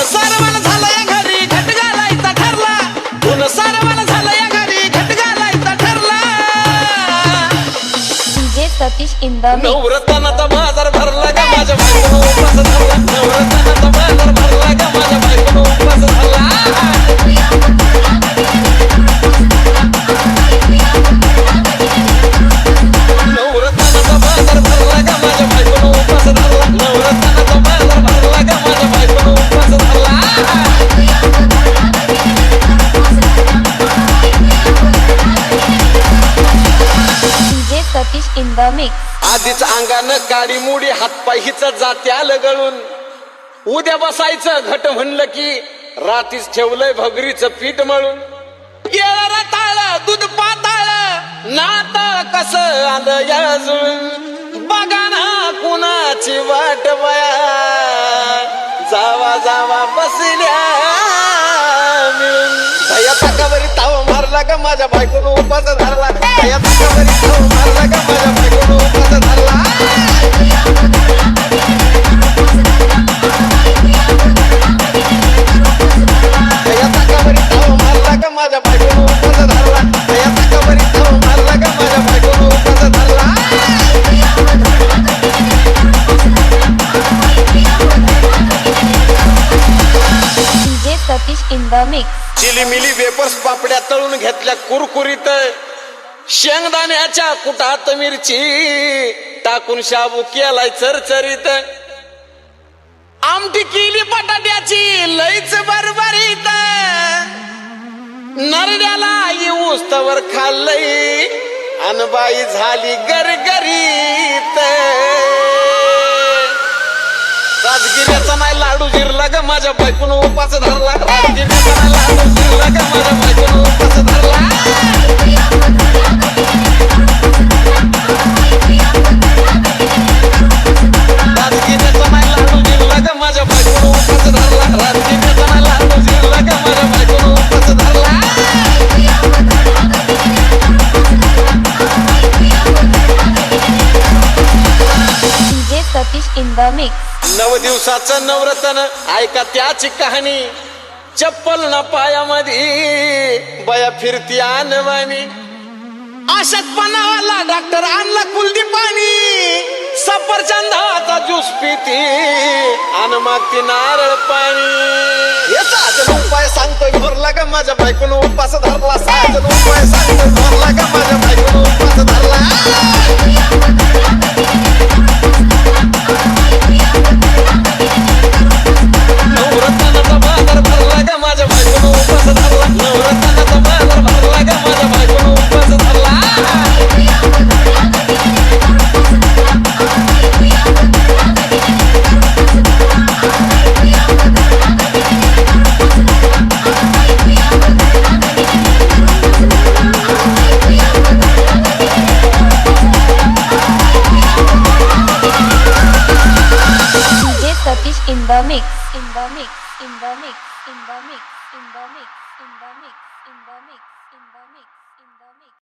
सारवाला झाला या घरी घट घालायचा ठरला, पुन्हा सारवाला झाला या घरी घट घालायचा ठरला. DJ Satish in the mix. नवरत्नाचा बाजार भरला ग माझ्या बायकोनं उपास धरला, नवरत्नाचा बाजार भरला ग माझ्या बायकोनं उपास धरला. नवरत्नाचा बाजार भरला ग माझ्या बायकोनं उपास धरला, नवरत्नाचा बाजार भरला ग माझ्या बायकोनं उपास धरला. DJ Satish in the mix. आधीच अंगानं काडी मुडी हातपाय हिच जाते आलं गळून, उद्या बसायचं घट म्हणलं की रातीच ठेवलंय भगरीचं पीठ मळून. केळ रताळ दूध पाताळ नात कसं आलं या जुळून, बघा ना कुणाची वाट बया जावा जावा बसल्या मिळून. दया ताकावरी ताव मारला ग माझ्या बायकोनं उपास धरला, दया ताकावरी ताव मारला ग माझ्या बायकोनं उपास धरला. दया ताकावरी ताव मारला ग माझ्या बायकोनं उपास धरला, दया ताकावरी ताव मारला ग माझ्या बायकोनं उपास धरला. DJ Satish in the mix. चिलीमिली वेपर्स पापड्या तळून घेतल्या कुरकुरीत, शेंगदाण्याच्या कुटात मिरची टाकून शाबू केलाय चरचरीत, आमटी केली बटाट्याची लईच बरबरीत, नरड्याला येऊस तवर खाल्लंय अनबाई झाली गरगरीत. राजगिऱ्याचा नाही लाडू जिरला ग माझ्या बायकोनं उपास धरला, राजगिऱ्याचा नाही लाडू जिरला ग माझ्या बायकोनं उपास धरला. राजगिऱ्याचा नाही लाडू जिरला ग माझ्या बायकोनं उपास धरला, राजगिऱ्याचा नाही लाडू जिरला ग माझ्या बायकोनं उपास धरला. DJ Satish in the mix. 9 दिवसाचं नवरत्न ऐका त्याची कहाणी, चप्पल ना पायामध्ये बया फिरती आणवानी, अशात पणावाला डॉक्टर आणला कुलदीपानी, सफरचंदाचा ज्यूस पिती आणि मागती नारळ पाणी. याचा अजून उपाय सांगतोय भरला ग माझ्या बायकोनं उपास धरला, साजन उपाय सांगतोय भरला ग माझ्या बायकोनं उपास धरला. नवरत्नाचा बाजार भरला ग माझ्या बायकोनं उपास धरला, नवरत्नाचा बाजार भरला ग माझ्या बायकोनं उपास धरला. DJ Satish in the mix. In the mix. In the mix. In the mix. In the mix. In the mix. In the mix.